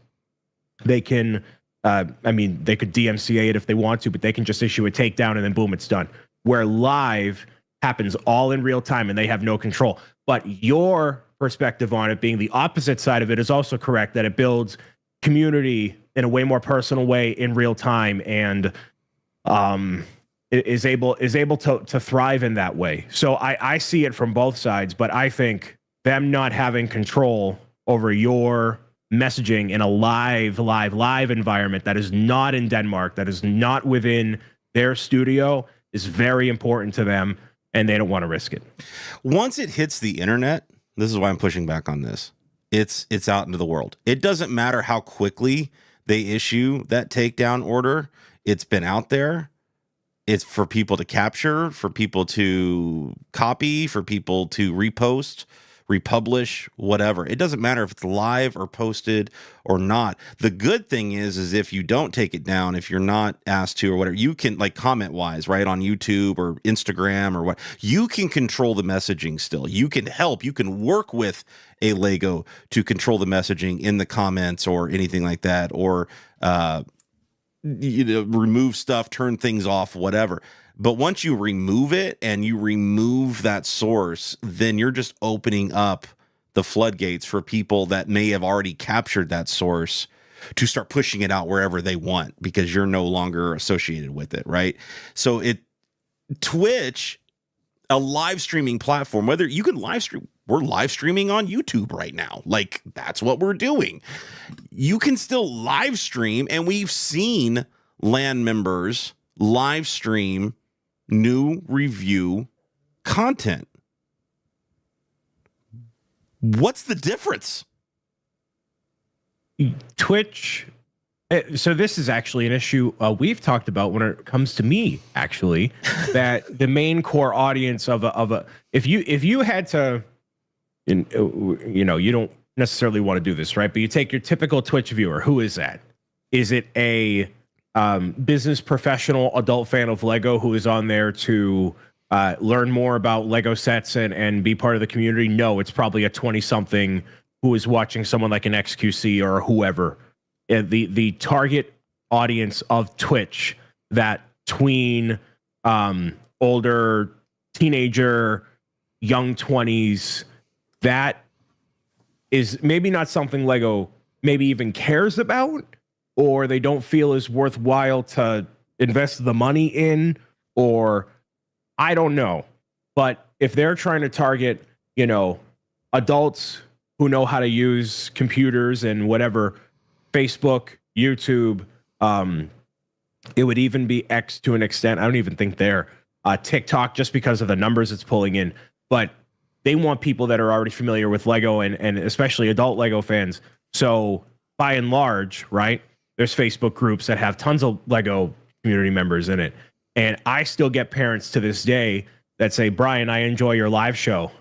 they can, they could DMCA it if they want to, but they can just issue a takedown and then boom, it's done. Where live happens all in real time and they have no control. But your perspective on it being the opposite side of it is also correct, that it builds community in a way more personal way in real time, and is able to thrive in that way. So I see it from both sides, but I think them not having control over your messaging in a live environment that is not in Denmark, that is not within their studio, is very important to them, and they don't want to risk it. Once it hits the internet, this is why I'm pushing back on this. It's out into the world. It doesn't matter how quickly they issue that takedown order. It's been out there. It's for people to capture, for people to copy, for people to repost, republish, whatever. It doesn't matter if it's live or posted or not. The good thing is if you don't take it down, if you're not asked to or whatever, you can, like, comment wise, right, on YouTube or Instagram or what, you can control the messaging still. You can help, you can work with a Lego to control the messaging in the comments or anything like that, or remove stuff, turn things off, whatever. But once you remove it and you remove that source, then you're just opening up the floodgates for people that may have already captured that source to start pushing it out wherever they want, because you're no longer associated with it, right? So Twitch, a live streaming platform, whether you can live stream, we're live streaming on YouTube right now. Like, that's what we're doing. You can still live stream, and we've seen LAN members live stream new review content. What's the difference? Twitch. So this is actually an issue we've talked about when it comes to me, actually, that the main core audience of a if you had to, you don't necessarily want to do this, right? But you take your typical Twitch viewer. Who is that? Is it a business professional adult fan of Lego who is on there to learn more about Lego sets and be part of the community? No, it's probably a 20-something who is watching someone like an XQC or whoever. The target audience of Twitch, that tween, older, teenager, young 20s, that is maybe not something Lego maybe even cares about, or they don't feel is worthwhile to invest the money in, or I don't know. But if they're trying to target, adults who know how to use computers and whatever, Facebook, YouTube, it would even be X to an extent. I don't even think they're TikTok, just because of the numbers it's pulling in. But they want people that are already familiar with Lego and especially adult Lego fans. So by and large, right, there's Facebook groups that have tons of Lego community members in it. And I still get parents to this day that say, Brian, I enjoy your live show.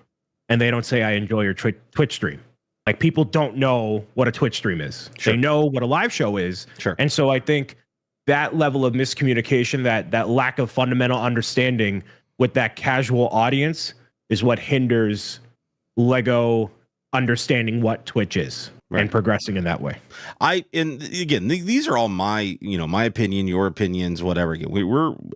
And they don't say, I enjoy your Twitch stream. Like, people don't know what a Twitch stream is. Sure. They know what a live show is. Sure. And so I think that level of miscommunication, that lack of fundamental understanding with that casual audience is what hinders Lego understanding what Twitch is. Right. And progressing in that way. And again, these are all my opinion, your opinions, whatever.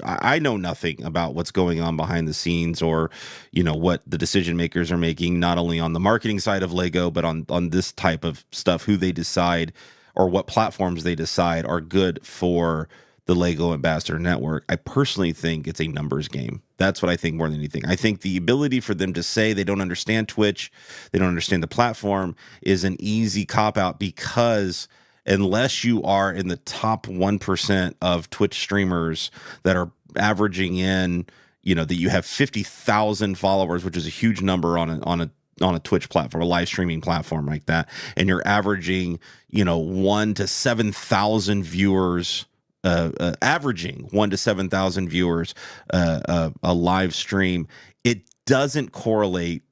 I know nothing about what's going on behind the scenes, or, what the decision makers are making, not only on the marketing side of Lego, but on this type of stuff, who they decide or what platforms they decide are good for the Lego Ambassador Network. I personally think it's a numbers game. That's what I think more than anything. I think the ability for them to say they don't understand Twitch, they don't understand the platform, is an easy cop-out, because unless you are in the top 1% of Twitch streamers that are averaging in, that you have 50,000 followers, which is a huge number on a Twitch platform, a live streaming platform like that, and you're averaging, 1 to 7,000 viewers, averaging 1 to 7,000 viewers, a live stream, it doesn't correlate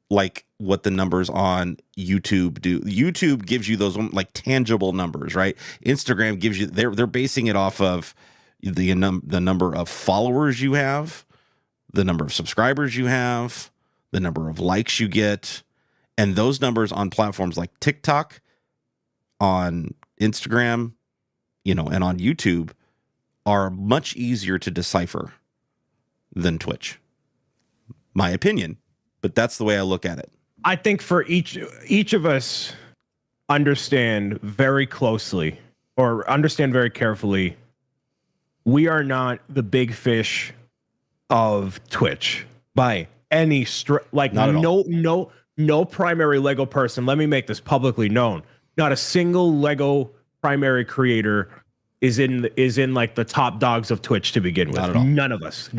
like what the numbers on YouTube do. YouTube gives you those like tangible numbers, right? Instagram gives you, they're basing it off of the number of followers you have, the number of subscribers you have, the number of likes you get, and those numbers on platforms like TikTok, on Instagram, and on YouTube are much easier to decipher than Twitch. My opinion, but that's the way I look at it. I think for each of us understand very closely or understand very carefully, we are not the big fish of Twitch by any like Not at all. No primary Lego person. Let me make this publicly known. Not a single Lego primary creator is in like the top dogs of Twitch to begin with. Not at all. None of us.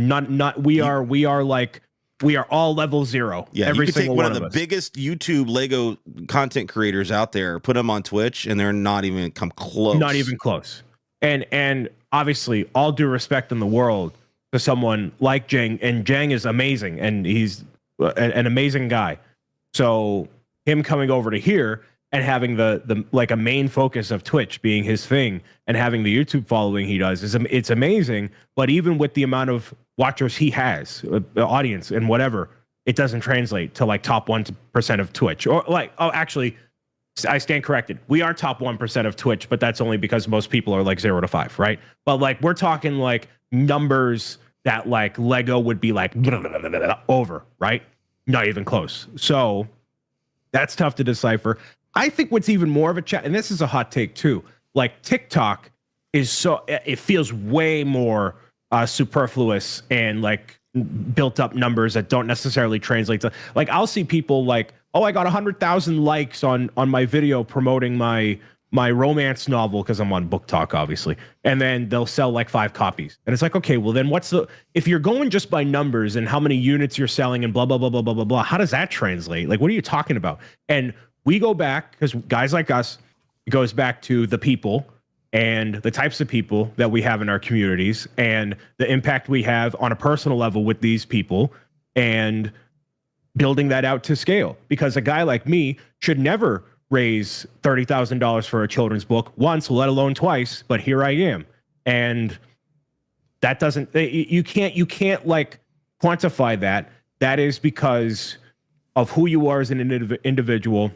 We are all level 0. Yeah, every you could take single one one of the us. biggest YouTube Lego content creators out there, put them on Twitch, and they're not even come close. Not even close. And obviously, all due respect in the world to someone like Jang, and Jang is amazing, and he's an amazing guy. So him coming over to here and having the like a main focus of Twitch being his thing, and having the YouTube following he does it's amazing. But even with the amount of watchers he has, audience and whatever, it doesn't translate to like top 1% of Twitch, or like, oh, actually, I stand corrected. We are top 1% of Twitch, but that's only because most people are like 0 to 5, right? But like we're talking like numbers that like Lego would be like over, right? Not even close. So that's tough to decipher. I think what's even more of a chat, and this is a hot take too, like TikTok is it feels way more superfluous and like built up numbers that don't necessarily translate to, like, I'll see people like, oh, I got 100,000 likes on my video promoting my romance novel, because I'm on Book Talk, obviously, and then they'll sell like 5 copies, and it's like, okay, well then if you're going just by numbers and how many units you're selling and blah blah blah blah blah blah blah, how does that translate? Like, what are you talking about? And we go back, because guys like us, it goes back to the people and the types of people that we have in our communities and the impact we have on a personal level with these people, and building that out to scale. Because a guy like me should never raise $30,000 for a children's book once, let alone twice, but here I am. And that doesn't, you can't like quantify that. That is because of who you are as an individual,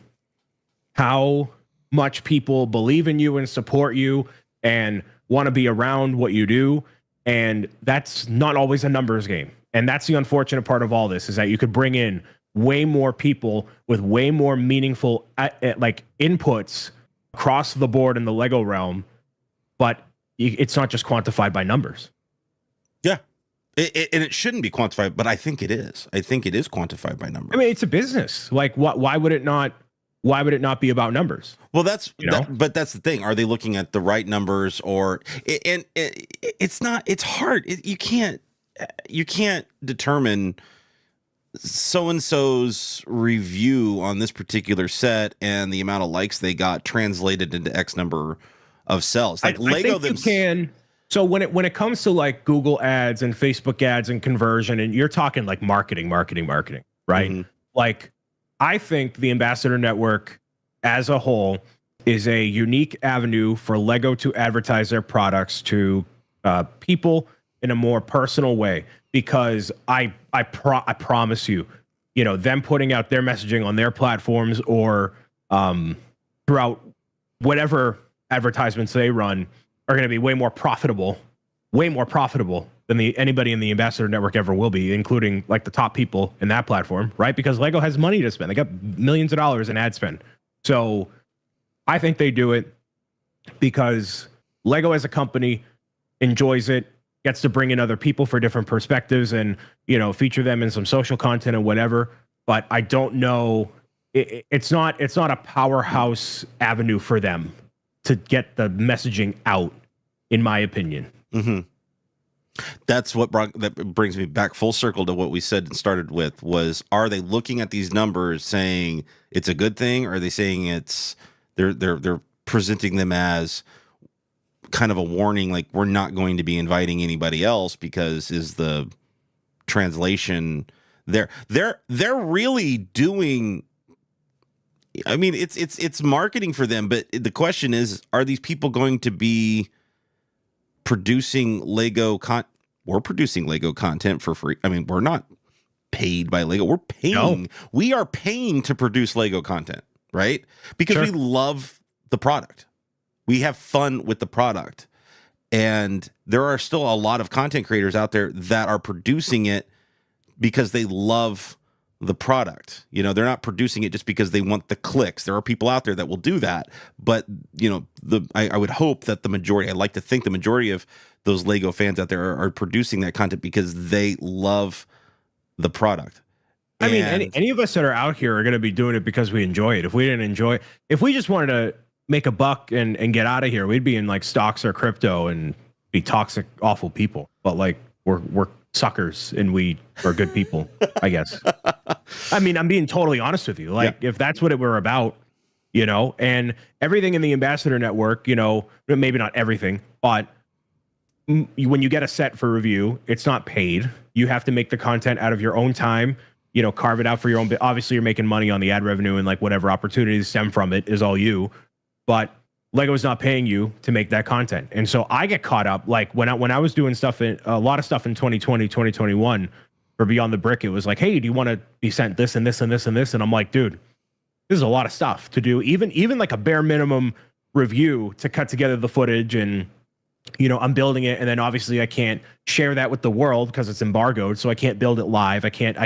how much people believe in you and support you and want to be around what you do. And that's not always a numbers game. And that's the unfortunate part of all this, is that you could bring in way more people with way more meaningful like inputs across the board in the Lego realm, but it's not just quantified by numbers. Yeah. And it shouldn't be quantified, but I think it is. I think it is quantified by numbers. I mean, it's a business. Like, why would it not? Why would it not be about numbers? Well, that's, but that's the thing. Are they looking at the right numbers, or it's not? It's hard. You can't determine so-and-so's review on this particular set and the amount of likes they got translated into X number of sales. Like Lego, I think you can. So when it comes to like Google ads and Facebook ads and conversion, and you're talking like marketing, right? Mm-hmm. Like, I think the Ambassador Network as a whole is a unique avenue for Lego to advertise their products to people in a more personal way, because I promise you, them putting out their messaging on their platforms or throughout whatever advertisements they run are going to be way more profitable than anybody in the Ambassador Network ever will be, including like the top people in that platform, right? Because Lego has money to spend. They got millions of dollars in ad spend. So I think they do it because Lego as a company enjoys it, gets to bring in other people for different perspectives and, feature them in some social content and whatever. But I don't know. It's not a powerhouse avenue for them. to get the messaging out, in my opinion. That's what that brings me back full circle to what we said and started with was, are they looking at these numbers saying it's a good thing? Or are they saying they're presenting them as kind of a warning, like we're not going to be inviting anybody else because is the translation they're really doing. I mean, it's marketing for them, but the question is, are these people going to be producing Lego We're producing Lego content for free. I mean, we're not paid by Lego. We're paying. No. We are paying to produce Lego content, right? Because we love the product. We have fun with the product. And there are still a lot of content creators out there that are producing it because they love the product. You know, they're not producing it just because they want the clicks. There are people out there that will do that. But, you know, I would hope that the majority, I'd like to think the majority of those Lego fans out there are producing that content because they love the product. I mean, any of us that are out here are going to be doing it because we enjoy it. If we didn't enjoy it, if we just wanted to make a buck and get out of here, we'd be in like stocks or crypto and be toxic, awful people. But like we're suckers and we are good people, I guess. I mean, I'm being totally honest with you. Like if that's what we're about, you know, and everything in the Ambassador Network, you know, maybe not everything, but when you get a set for review, it's not paid. You have to make the content out of your own time, you know, carve it out for your own. Obviously, you're making money on the ad revenue and like whatever opportunities stem from it is all you. But Lego is not paying you to make that content. And so I get caught up. Like when I was doing stuff a lot of stuff in 2020, 2021 for Beyond the Brick, it was like, hey, do you want to be sent this and this and this and this? And I'm like, dude, this is a lot of stuff to do. Even like a bare minimum review to cut together the footage and, you know, I'm building it. And then obviously I can't share that with the world because it's embargoed. So I can't build it live. I can't,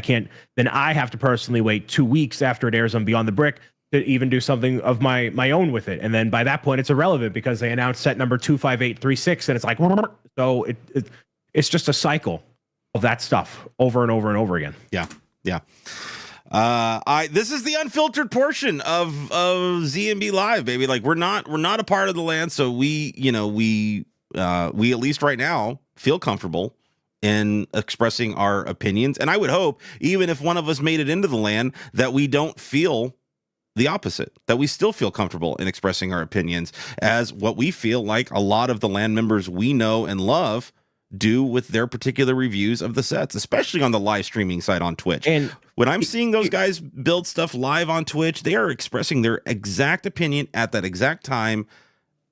then I have to personally wait 2 weeks after it airs on Beyond the Brick to even do something of my own with it. And then by that point it's irrelevant because they announced set number 25836 and it's like, so it's just a cycle of that stuff over and over and over again. Yeah. Yeah. This is the unfiltered portion of ZMB Live, baby. Like we're not a part of the land. So we at least right now feel comfortable in expressing our opinions. And I would hope even if one of us made it into the land that we don't feel the opposite, that we still feel comfortable in expressing our opinions as what we feel like a lot of the land members we know and love do with their particular reviews of the sets, especially on the live streaming side on Twitch. And when I'm seeing those guys build stuff live on Twitch, they are expressing their exact opinion at that exact time.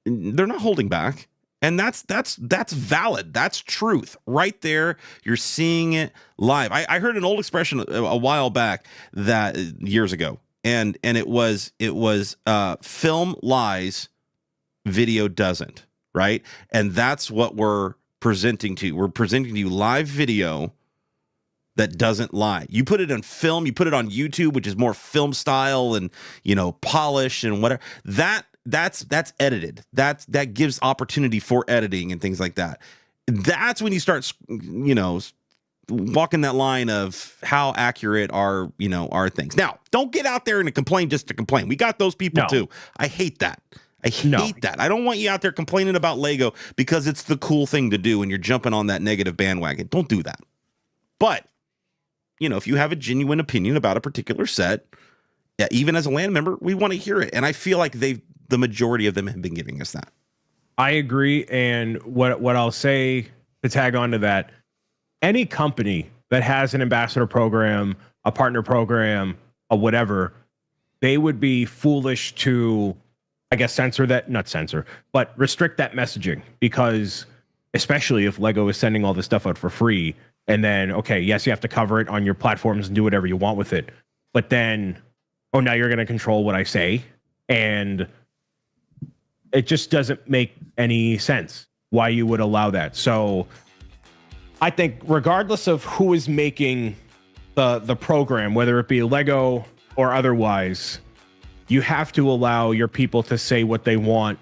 They're not holding back. And that's valid. That's truth right there. You're seeing it live. I heard an old expression a while back that years ago. And it was film lies, video doesn't, right? And that's what we're presenting to you. We're presenting to you live video that doesn't lie. You put it on film, you put it on YouTube, which is more film style and, you know, polish and whatever. That's edited. That gives opportunity for editing and things like that. That's when you start, you know, walking that line of how accurate are things. Now, don't get out there and complain just to complain. We got those people too. I hate that. I hate that. I don't want you out there complaining about Lego because it's the cool thing to do and you're jumping on that negative bandwagon. Don't do that. But, you know, if you have a genuine opinion about a particular set, even as a land member, we want to hear it. And I feel like the majority of them have been giving us that. I agree. And what I'll say to tag on to that, any company that has an ambassador program, a partner program, or whatever, they would be foolish to, I guess, restrict that messaging, because especially if Lego is sending all this stuff out for free and then, okay, yes, you have to cover it on your platforms and do whatever you want with it. But then, oh, now you're going to control what I say. And it just doesn't make any sense why you would allow that. So I think regardless of who is making the program, whether it be Lego or otherwise, you have to allow your people to say what they want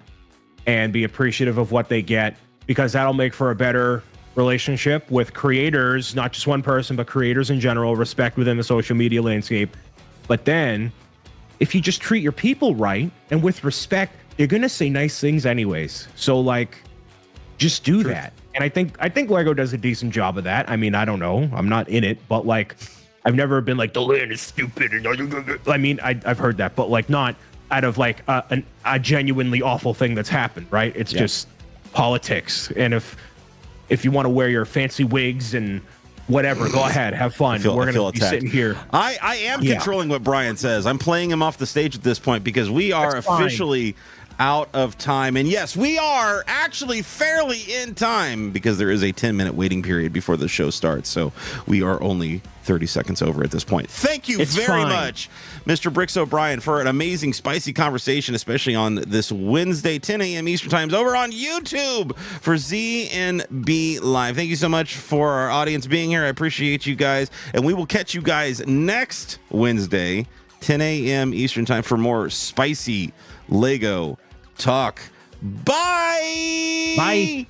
and be appreciative of what they get, because that'll make for a better relationship with creators, not just one person, but creators in general, respect within the social media landscape. But then if you just treat your people right and with respect, you're gonna say nice things anyways. So like, just do that. And I think Lego does a decent job of that. I mean, I don't know, I'm not in it, but like, I've never been like, the land is stupid. And I mean, I've heard that, but like not out of like a genuinely awful thing that's happened, right? It's just politics. And if you want to wear your fancy wigs and whatever, go ahead, have fun. We're gonna be sitting here. I am controlling what Brian says. I'm playing him off the stage at this point because we are officially out of time. And yes, we are actually fairly in time because there is a 10-minute waiting period before the show starts. So we are only 30 seconds over at this point. Thank you very much, Mr. Bricks O'Brien, for an amazing, spicy conversation, especially on this Wednesday, 10 a.m. Eastern Times, over on YouTube for ZNB Live. Thank you so much for our audience being here. I appreciate you guys. And we will catch you guys next Wednesday, 10 a.m. Eastern Time, for more spicy Lego talk. Bye. Bye.